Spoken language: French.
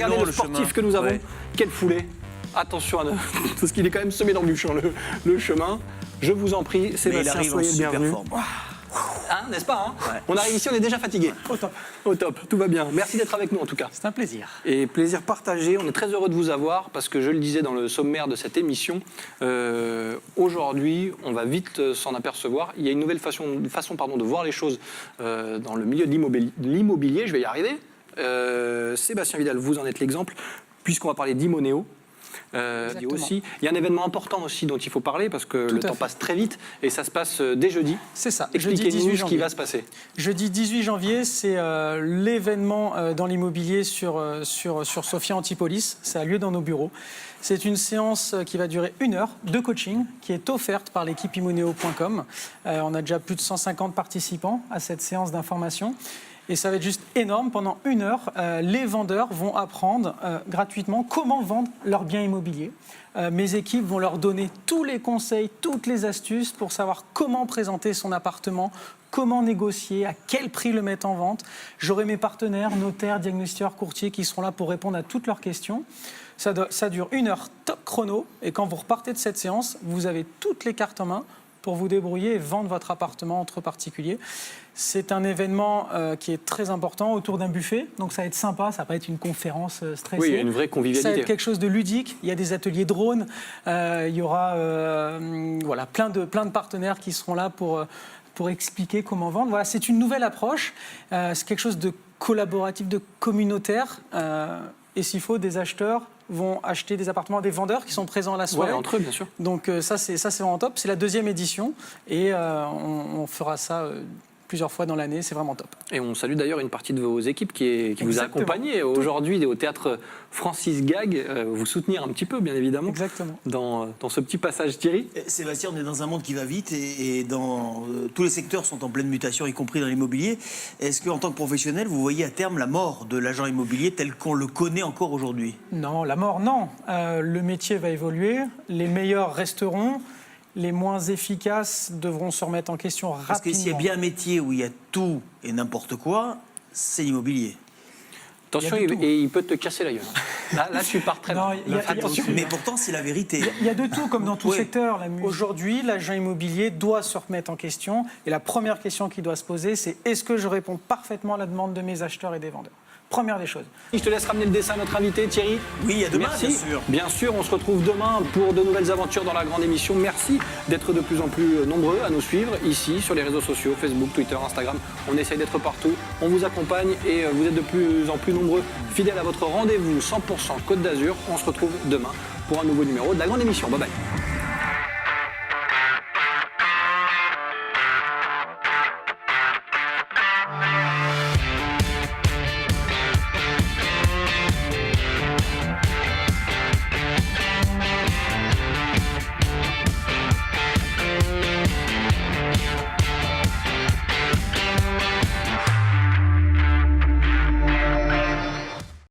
regardez le sportif que nous avons. Ouais. Quelle foulée. Attention, parce qu'il est quand même semé d'embûches, le chemin. Je vous en prie, Sébastien, soyez le bienvenu. Hein, n'est-ce pas ouais. On arrive ici, on est déjà fatigué. Au top. Au top, tout va bien. Merci d'être avec nous en tout cas. C'est un plaisir. Et plaisir partagé. On est très heureux de vous avoir parce que je le disais dans le sommaire de cette émission, aujourd'hui, on va vite s'en apercevoir. Il y a une nouvelle façon de voir les choses dans le milieu de l'immobilier. Je vais y arriver. Sébastien Vidal, vous en êtes l'exemple, puisqu'on va parler d'Imonéo. Aussi. Il y a un événement important aussi dont il faut parler parce que le temps passe très vite et ça se passe dès jeudi. C'est ça. Expliquez-nous ce qui va se passer. Jeudi 18 janvier, c'est l'événement dans l'immobilier sur Sophia Antipolis. Ça a lieu dans nos bureaux. C'est une séance qui va durer 1 heure de coaching qui est offerte par l'équipe Imoneo.com. On a déjà plus de 150 participants à cette séance d'information. Et ça va être juste énorme. Pendant 1 heure, les vendeurs vont apprendre gratuitement comment vendre leurs biens immobiliers. Mes équipes vont leur donner tous les conseils, toutes les astuces pour savoir comment présenter son appartement, comment négocier, à quel prix le mettre en vente. J'aurai mes partenaires, notaires, diagnostiqueurs, courtiers qui seront là pour répondre à toutes leurs questions. Ça dure 1 heure top chrono. Et quand vous repartez de cette séance, vous avez toutes les cartes en main pour vous débrouiller et vendre votre appartement entre particuliers. C'est un événement qui est très important autour d'un buffet, donc ça va être sympa, ça va pas être une conférence stressée. Oui, il y a une vraie convivialité. Ça va être quelque chose de ludique, il y a des ateliers drones, il y aura plein de partenaires qui seront là pour expliquer comment vendre. Voilà, c'est une nouvelle approche, c'est quelque chose de collaboratif, de communautaire, et s'il faut, des acheteurs vont acheter des appartements à des vendeurs qui sont présents à la soirée. Ouais, entre eux, bien sûr. Donc ça, c'est vraiment top. C'est la 2e édition et on fera ça plusieurs fois dans l'année. C'est vraiment top. Et on salue d'ailleurs une partie de vos équipes qui vous a accompagné aujourd'hui au théâtre Francis Gag, vous soutenir un petit peu, bien évidemment. Exactement. Dans ce petit passage, Thierry. Sébastien, on est dans un monde qui va vite et tous les secteurs sont en pleine mutation, y compris dans l'immobilier. Est-ce qu'en tant que professionnel, vous voyez à terme la mort de l'agent immobilier tel qu'on le connaît encore aujourd'hui ? Non, la mort, non. Le métier va évoluer, les meilleurs resteront. Les moins efficaces devront se remettre en question rapidement. Parce que s'il y a bien un métier où il y a tout et n'importe quoi, c'est l'immobilier. Attention, il peut te casser la gueule. Là tu pars très loin. Mais pourtant, c'est la vérité. Il y a de tout, comme dans tout secteur. Aujourd'hui, l'agent immobilier doit se remettre en question. Et la première question qu'il doit se poser, c'est est-ce que je réponds parfaitement à la demande de mes acheteurs et des vendeurs ? Première des choses. Je te laisse ramener le dessin à notre invité, Thierry. Oui, à demain, merci. Bien sûr. Bien sûr, on se retrouve demain pour de nouvelles aventures dans la grande émission. Merci d'être de plus en plus nombreux à nous suivre ici sur les réseaux sociaux, Facebook, Twitter, Instagram. On essaye d'être partout, on vous accompagne et vous êtes de plus en plus nombreux fidèles à votre rendez-vous 100% Côte d'Azur. On se retrouve demain pour un nouveau numéro de la grande émission. Bye bye.